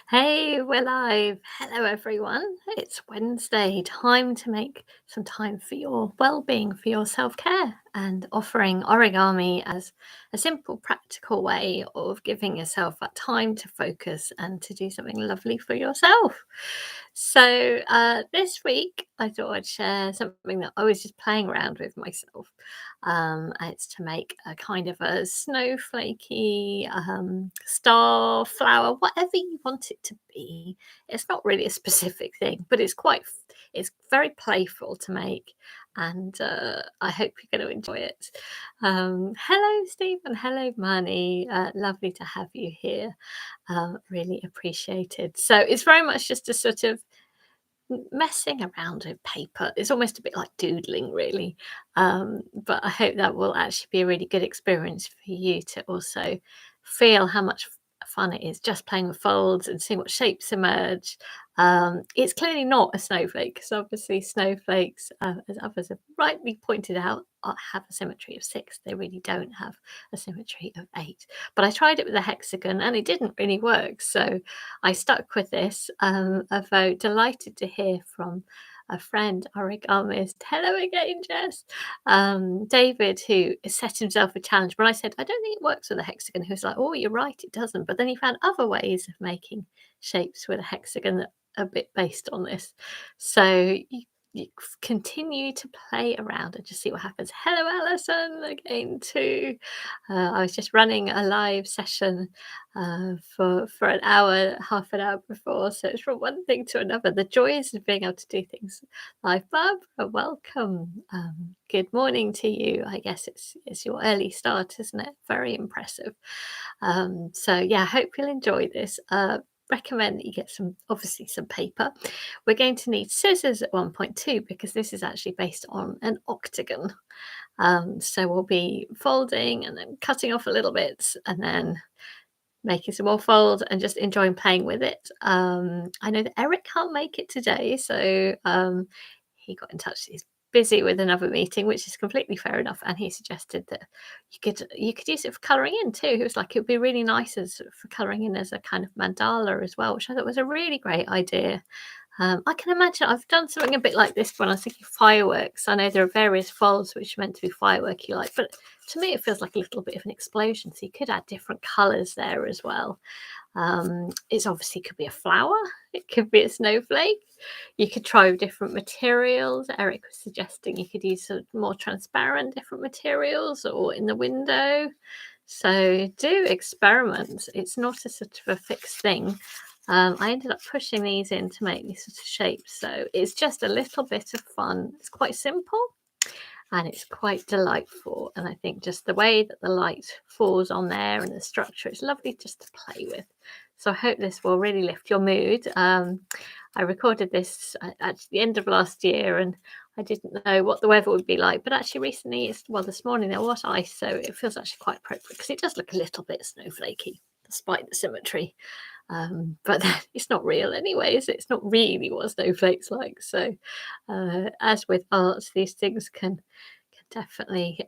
Hey, we're live. Hello, everyone. It's Wednesday. Time to make some time for your well-being, for your self-care, and offering origami as a simple, practical way of giving yourself that time to focus and to do something lovely for yourself. So, this week, I thought I'd share something that I was just playing around with myself. It's to make a kind of a snowflakey star flower, whatever you want it to be. It's not really a specific thing, but it's very playful to make, and I hope you're going to enjoy it. Hello, Stephen. Hello, Manny. Lovely to have you here. Really appreciated. So it's very much just a sort of messing around with paper. It's almost a bit like doodling, really. But I hope that will actually be a really good experience for you to also feel how much fun it is just playing with folds and seeing what shapes emerge. It's clearly not a snowflake because obviously snowflakes, as others have rightly pointed out, have a symmetry of 6. They really don't have a symmetry of 8. But I tried it with a hexagon and it didn't really work. So I stuck with this, although delighted to hear from a friend, origamist. Hello again, Jess. David, who has set himself a challenge. When I said, I don't think it works with a hexagon, he was like, oh, you're right, it doesn't. But then he found other ways of making shapes with a hexagon that are a bit based on this. So you continue to play around and just see what happens. Hello, Alison, again, too. I was just running a live session for an hour, half an hour before. So it's from one thing to another. The joys of being able to do things live. Barbara, welcome. Good morning to you. I guess it's your early start, isn't it? Very impressive. So yeah, I hope you'll enjoy this. Recommend that you get obviously some paper. We're going to need scissors at one point too, because this is actually based on an octagon. So we'll be folding and then cutting off a little bit and then making some more folds and just enjoying playing with it. I know that Eric can't make it today, so he got in touch. He's busy with another meeting, which is completely fair enough. And he suggested that you could use it for colouring in too. He was like, it would be really nice for colouring in as a kind of mandala as well, which I thought was a really great idea. I can imagine I've done something a bit like this when I was thinking fireworks. I know there are various folds which are meant to be fireworky like, but to me it feels like a little bit of an explosion. So you could add different colours there as well. It's obviously could be a flower, it could be a snowflake. You could try with different materials. Eric was suggesting you could use sort of more transparent different materials or in the window. So do experiment. It's not a sort of a fixed thing. I ended up pushing these in to make these sort of shapes. So it's just a little bit of fun. It's quite simple and it's quite delightful. And I think just the way that the light falls on there and the structure, it's lovely just to play with. So I hope this will really lift your mood. I recorded this at the end of last year and I didn't know what the weather would be like, but actually recently, this morning there was ice, so it feels actually quite appropriate because it does look a little bit snowflakey despite the symmetry. But it's not real anyway, is it? It's not really what snowflakes like. So, as with art, these things can definitely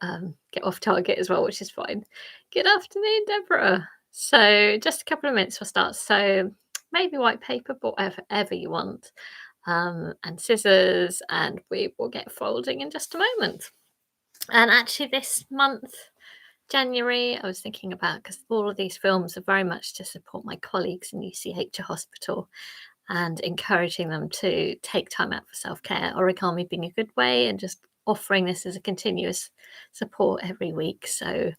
get off target as well, which is fine. Good afternoon, Deborah. So, just a couple of minutes for start. So, maybe white paper, but whatever you want, and scissors, and we will get folding in just a moment. And actually, this month, January, I was thinking about because all of these films are very much to support my colleagues in UCH Hospital and encouraging them to take time out for self care. Origami being a good way, and just offering this as a continuous support every week. So,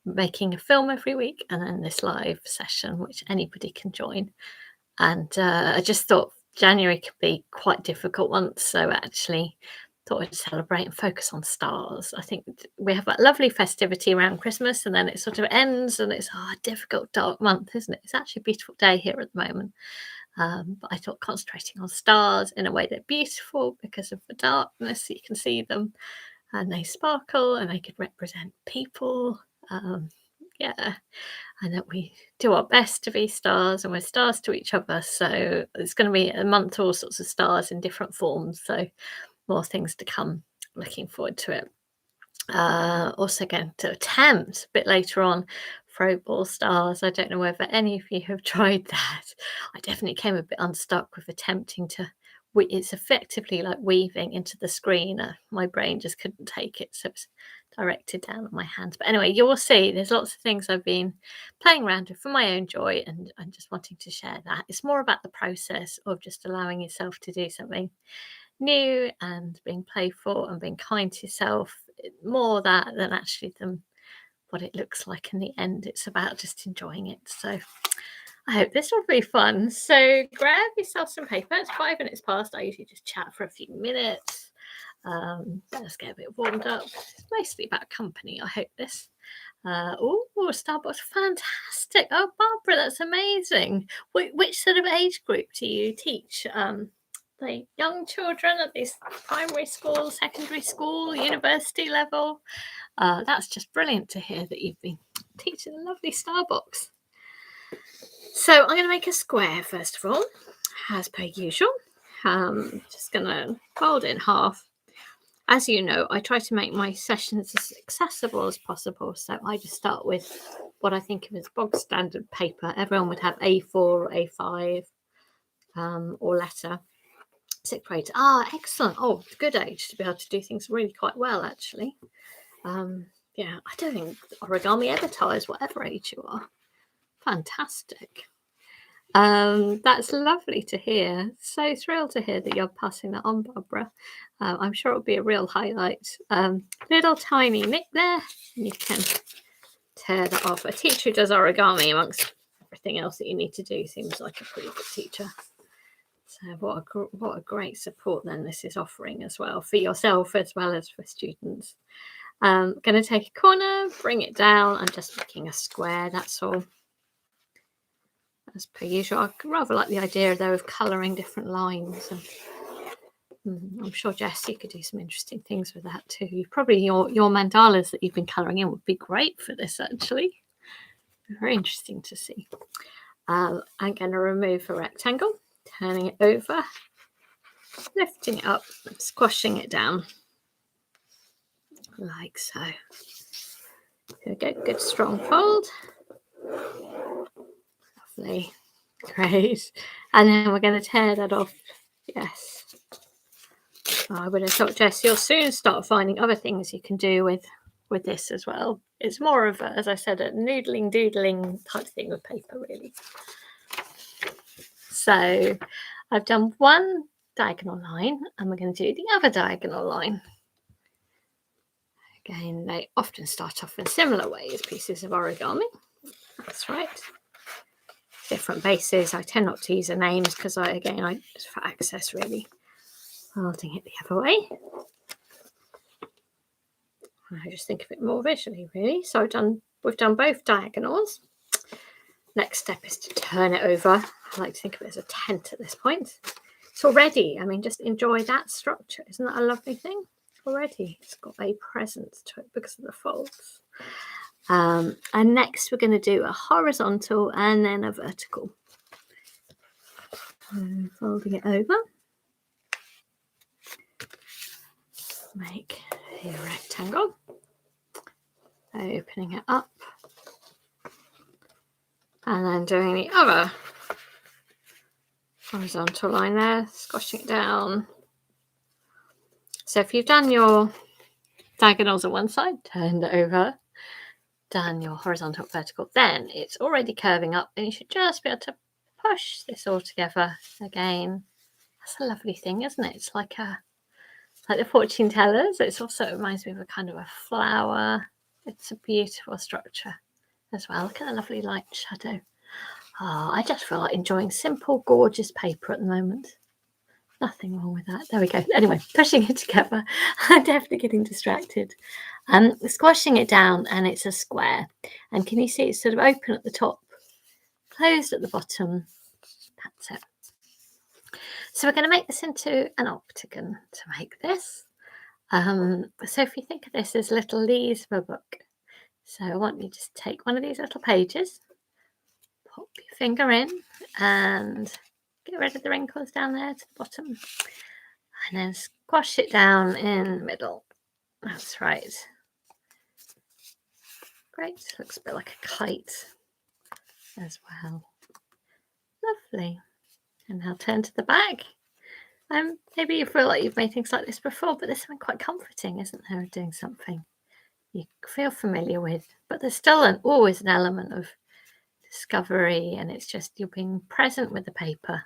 making a film every week and then this live session, which anybody can join. And I just thought January could be quite a difficult month. So, actually, thought I'd celebrate and focus on stars. I think we have that lovely festivity around Christmas and then it sort of ends and it's a difficult, dark month, isn't it? It's actually a beautiful day here at the moment. But I thought concentrating on stars in a way they're beautiful because of the darkness, you can see them and they sparkle and they could represent people. Yeah, and that we do our best to be stars and we're stars to each other. So it's going to be a month, all sorts of stars in different forms. So more things to come. Looking forward to it. Also going to attempt a bit later on throwball stars. I don't know whether any of you have tried that. I definitely came a bit unstuck with attempting to. It's effectively like weaving into the screen. My brain just couldn't take it, so it's directed down on my hands. But anyway, you will see there's lots of things I've been playing around with for my own joy, and just wanting to share that. It's more about the process of just allowing yourself to do something new and being playful and being kind to yourself. More that than actually what it looks like in the end. It's about just enjoying it. So I hope this will be fun. So grab yourself some paper. It's 5 minutes past. I usually just chat for a few minutes. Let's get a bit warmed up. It's mostly about company, I hope this. Starbucks, fantastic. Oh, Barbara, that's amazing. Which sort of age group do you teach? The young children at this primary school, secondary school, university level? That's just brilliant to hear that you've been teaching a lovely Starbucks. So I'm going to make a square first of all, as per usual. Just going to fold it in half. As you know, I try to make my sessions as accessible as possible. So I just start with what I think of as bog standard paper. Everyone would have A4 or A5 or letter. 6th grade. Excellent. Oh, good age to be able to do things really quite well, actually. Yeah, I don't think origami ever ties whatever age you are. Fantastic. That's lovely to hear. So thrilled to hear that you're passing that on, Barbara. I'm sure it'll be a real highlight. Little tiny nick there. You can tear that off. A teacher who does origami amongst everything else that you need to do seems like a pretty good teacher. So what a great support then this is offering as well for yourself as well as for students. Going to take a corner, bring it down. I'm just making a square, that's all. As per usual, I rather like the idea though of colouring different lines. And I'm sure Jess, you could do some interesting things with that too. You probably your mandalas that you've been colouring in would be great for this actually. Very interesting to see. I'm going to remove a rectangle, turning it over, lifting it up, squashing it down like so. Here we go, good strong fold. Lovely, great. And then we're going to tear that off. Yes. I would have thought, Jess, you'll soon start finding other things you can do with this as well. It's more of, as I said, a noodling, doodling type thing with paper, really. So I've done one diagonal line, and we're going to do the other diagonal line. Again, they often start off in similar ways, pieces of origami. That's right. Different bases. I tend not to use the names because I just for access really. Folding it the other way. I just think of it more visually, really. So we've done both diagonals. Next step is to turn it over. I like to think of it as a tent at this point. It's already, just enjoy that structure. Isn't that a lovely thing? Already, it's got a presence to it because of the folds. And next we're going to do a horizontal and then a vertical. Folding it over. Make a rectangle. Opening it up. And then doing the other horizontal line there, squashing it down. So if you've done your diagonals on one side, turned it over, done your horizontal, vertical, then it's already curving up and you should just be able to push this all together again. That's a lovely thing, isn't it? It's like the fortune tellers. It reminds me of a kind of a flower. It's a beautiful structure as well. Look at the lovely light shadow. I just feel like enjoying simple, gorgeous paper at the moment. Nothing wrong with that. There we go. Anyway, pushing it together. I'm definitely getting distracted. Squashing it down, and it's a square. And can you see it's sort of open at the top, closed at the bottom? That's it. So we're going to make this into an octagon to make this. So if you think of this as little leaves of a book. So I want you to just take one of these little pages, pop your finger in and get rid of the wrinkles down there to the bottom. And then squash it down in the middle. That's right. Great. Looks a bit like a kite as well. Lovely. And now turn to the back. Maybe you feel like you've made things like this before, but there's something quite comforting, isn't there, of doing something you feel familiar with, but there's still always an element of discovery, and it's just you're being present with the paper.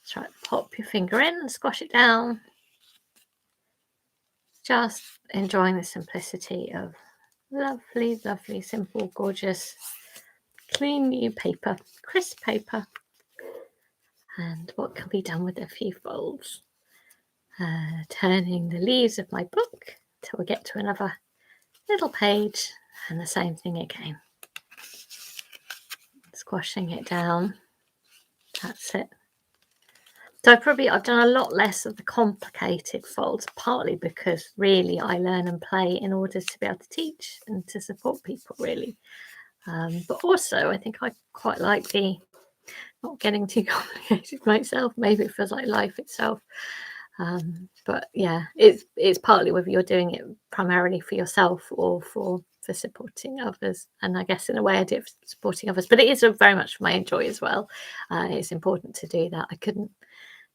Try to pop your finger in and squash it down. Just enjoying the simplicity of lovely, lovely, simple, gorgeous, clean new paper, crisp paper, and what can be done with a few folds. Turning the leaves of my book till we get to another little page, and the same thing again. Squashing it down. That's it. So I've done a lot less of the complicated folds, partly because really I learn and play in order to be able to teach and to support people, really. But also I think I quite like the not getting too complicated myself. Maybe it feels like life itself. But yeah, it's partly whether you're doing it primarily for yourself or for supporting others. And I guess in a way I do it for supporting others, but it is very much for my own joy as well. It's important to do that. I couldn't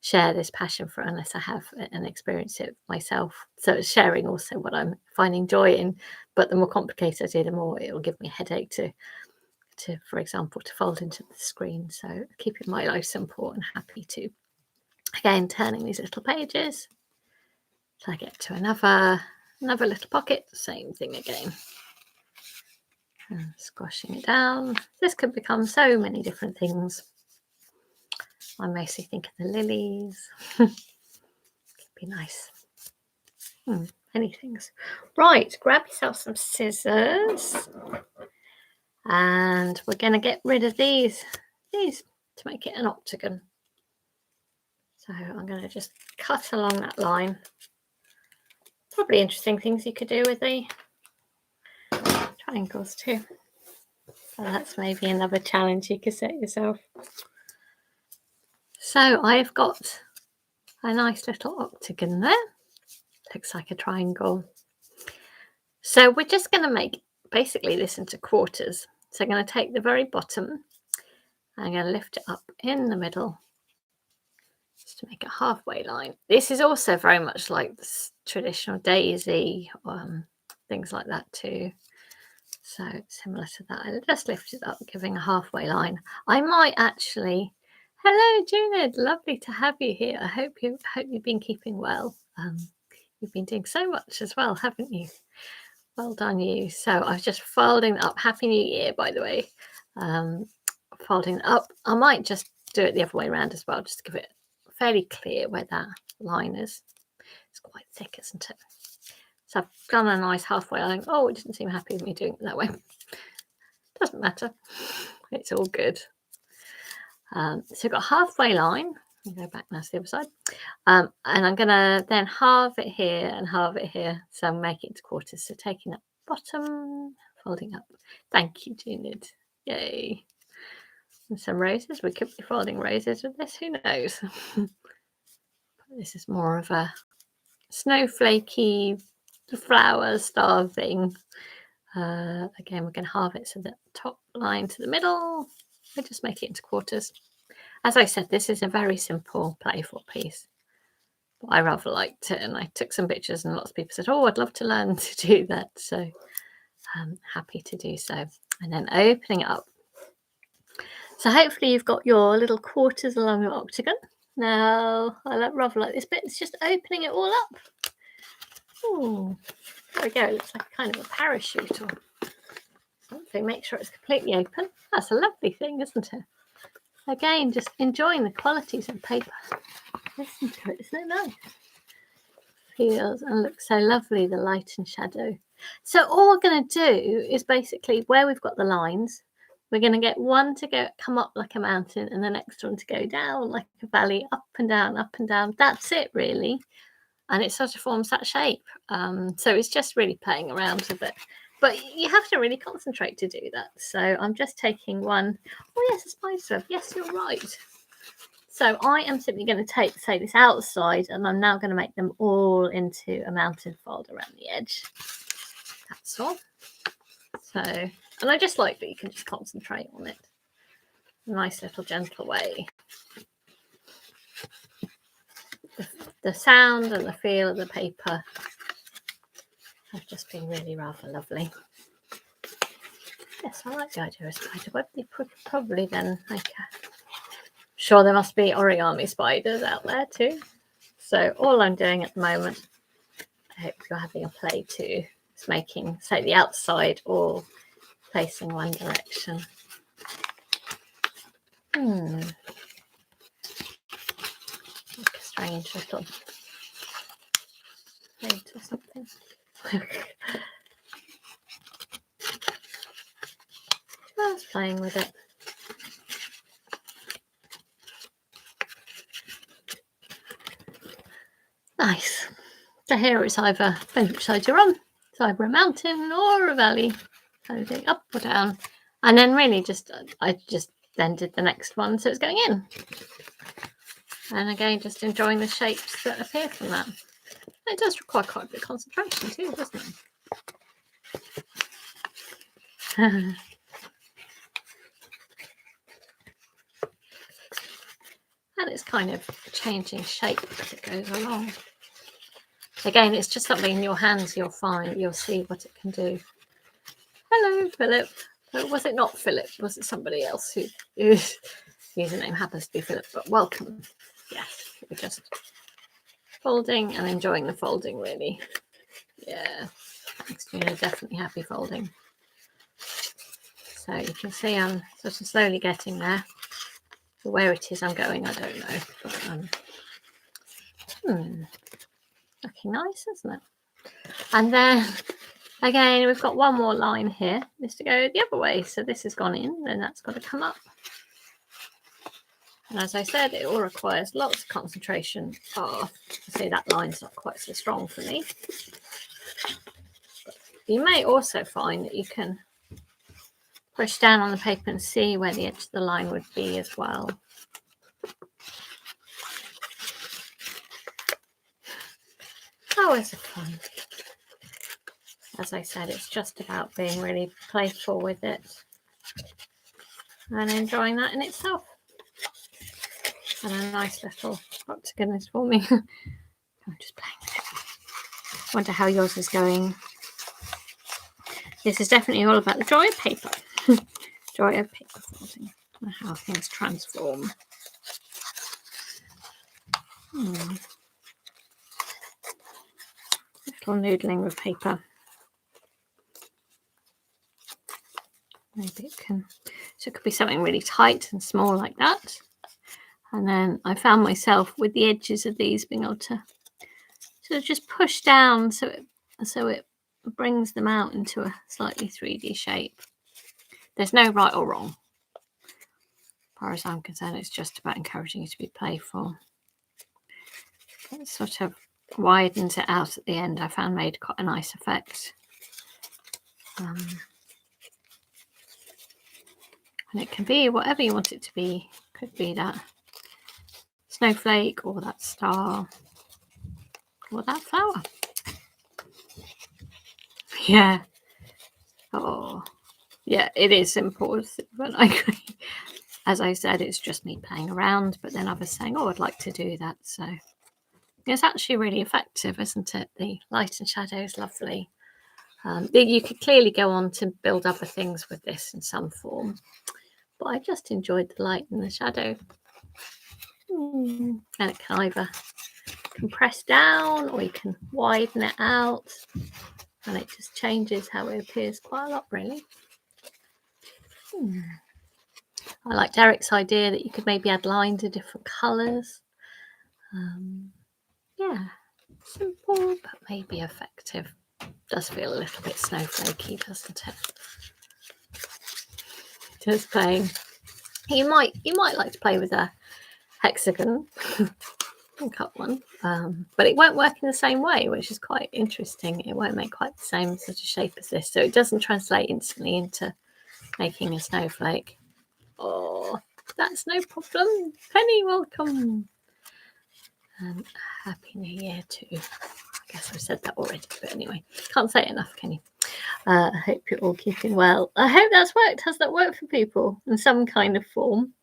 share this passion for it unless I have and experience it myself. So it's sharing also what I'm finding joy in, but the more complicated I do, the more it will give me a headache to for example, to fold into the screen. So keeping my life simple and happy to, again, turning these little pages. So I get to another little pocket, same thing again. And squashing it down. This could become so many different things. I mostly think of the lilies. Could be nice. Many things. Right, grab yourself some scissors. And we're going to get rid of these to make it an octagon. So I'm going to just cut along that line. Probably interesting things you could do with the triangles too. So that's maybe another challenge you could set yourself. So I've got a nice little octagon there. Looks like a triangle. So we're just going to make basically this into quarters. So I'm going to take the very bottom. I'm going to lift it up in the middle just to make a halfway line. This is also very much like the traditional daisy, things like that too. So similar to that, I just lift it up, giving a halfway line. I might actually. Hello, Junid. Lovely to have you here. I hope you've been keeping well. You've been doing so much as well, haven't you? Well done, you. So I was just folding up. Happy New Year, by the way. Folding up. I might just do it the other way around as well, just to give it fairly clear where that line is. It's quite thick, isn't it? So I've done a nice halfway line. Oh, it didn't seem happy with me doing it that way. Doesn't matter. It's all good. So I've got a halfway line. I'll go back now to the other side. And I'm going to then halve it here and halve it here. So I'll make it into quarters. So taking that bottom, folding up. Thank you, Junid. Yay. And some roses. We could be folding roses with this. Who knows? This is more of a snowflakey flower star thing. Again, we're going to halve it so that top line to the middle. I just make it into quarters. As I said, this is a very simple, playful piece. But I rather liked it, and I took some pictures, and lots of people said, "Oh, I'd love to learn to do that." So I'm happy to do so. And then opening it up. So hopefully you've got your little quarters along your octagon. Now I rather like this bit. It's just opening it all up. Oh, there we go. It looks like kind of a parachute or something. Make sure it's completely open. That's a lovely thing, isn't it? Again, just enjoying the qualities of paper. Listen to it, isn't it nice? Feels and looks so lovely, the light and shadow. So all we're going to do is basically where we've got the lines, we're going to get one to come up like a mountain and the next one to go down like a valley, up and down, up and down. That's it, really. And it sort of forms that shape. So it's just really playing around with it. But you have to really concentrate to do that. So I'm just taking one. Oh, yes, a spider web. Yes, you're right. So I am simply going to take, say, this outside, and I'm now going to make them all into a mountain fold around the edge. That's all. So, and I just like that you can just concentrate on it. A nice little gentle way. The sound and the feel of the paper have just been really rather lovely. Yes, I like the idea of spider web. They probably then make a... Sure, there must be origami spiders out there too. So all I'm doing at the moment, I hope you're having a play too, is making, say, the outside all facing one direction. Like a strange little plate or something. Just playing with it. Nice. So here it's either, depends which side you're on, it's either a mountain or a valley. Kind of doing up or down. And then really I just then did the next one, so it's going in. And again, just enjoying the shapes that appear from that. It does require quite a bit of concentration too, doesn't it? And it's kind of changing shape as it goes along. Again, it's just something in your hands you'll find, you'll see what it can do. Hello, Philip. Was it not Philip? Was it somebody else whose username happens to be Philip? But welcome. Yes, we're just folding and enjoying the folding, really. Yeah, thanks, Gina. Definitely happy folding. So you can see I'm sort of slowly getting there. Where it is I'm going, I don't know. But, looking nice, isn't it? And then again, we've got one more line here. This to go the other way. So this has gone in, then that's got to come up. And as I said, it all requires lots of concentration. Oh, I see that line's not quite so strong for me. But you may also find that you can push down on the paper and see where the edge of the line would be as well. Oh, it's fun. As I said, it's just about being really playful with it and enjoying that in itself. And a nice little, oh to goodness for me. I'm just playing with it. Wonder how yours is going. This is definitely all about the joy of paper. Joy of paper folding and how things transform. Little noodling with paper. Maybe it can, so it could be something really tight and small like that. And then I found myself with the edges of these being able to sort of just push down so it brings them out into a slightly 3D shape. There's no right or wrong. As far as I'm concerned, it's just about encouraging you to be playful. It sort of widens it out at the end. I found made quite a nice effect. And it can be whatever you want it to be. Could be that snowflake or that star or that flower. Yeah. Oh, yeah, it is simple. But as I said, it's just me playing around. But then others saying, oh, I'd like to do that. So it's actually really effective, isn't it? The light and shadow is lovely. You could clearly go on to build other things with this in some form. But I just enjoyed the light and the shadow. And it can either compress down or you can widen it out. And it just changes how it appears quite a lot, really. I liked Eric's idea that you could maybe add lines of different colours. Yeah, simple but maybe effective. Does feel a little bit snowflakey, doesn't it? Just playing. You might like to play with a hexagon and cut one, but it won't work in the same way, which is quite interesting. It won't make quite the same sort of shape as this, so it doesn't translate instantly into making a snowflake. Oh, that's no problem. Penny, welcome. And Happy New Year too. I guess I've said that already, but anyway, can't say it enough, can you? I hope you're all keeping well. I hope that's worked. Has that worked for people in some kind of form?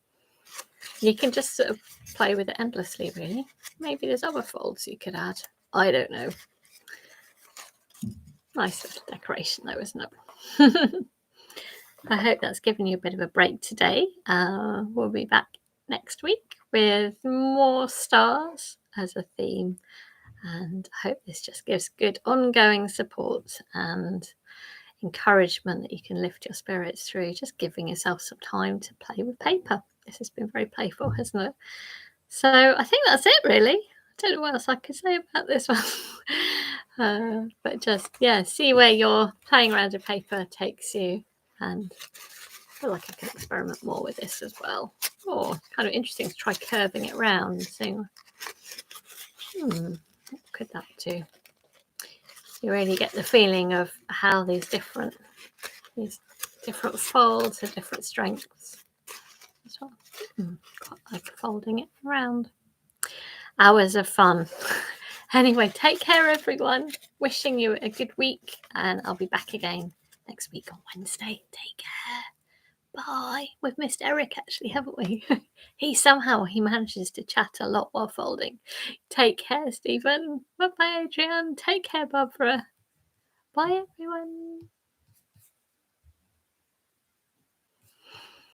You can just sort of play with it endlessly, really. Maybe there's other folds you could add. I don't know. Nice little decoration, though, isn't it? I hope that's given you a bit of a break today. We'll be back next week with more stars as a theme. And I hope this just gives good ongoing support and encouragement that you can lift your spirits through just giving yourself some time to play with paper. This has been very playful, hasn't it? So I think that's it, really. I don't know what else I could say about this one. But just, yeah, see where your playing around with paper takes you. And I feel like I can experiment more with this as well. Or kind of interesting to try curving it around and seeing, what could that do? You really get the feeling of how these different folds have different strengths as well. Quite like folding it around. Hours of fun. Anyway, take care, everyone. Wishing you a good week, and I'll be back again next week on Wednesday. Take care. Bye. We've missed Eric, actually, haven't we? He manages to chat a lot while folding. Take care, Stephen. Bye-bye, Adrian. Take care, Barbara. Bye, everyone.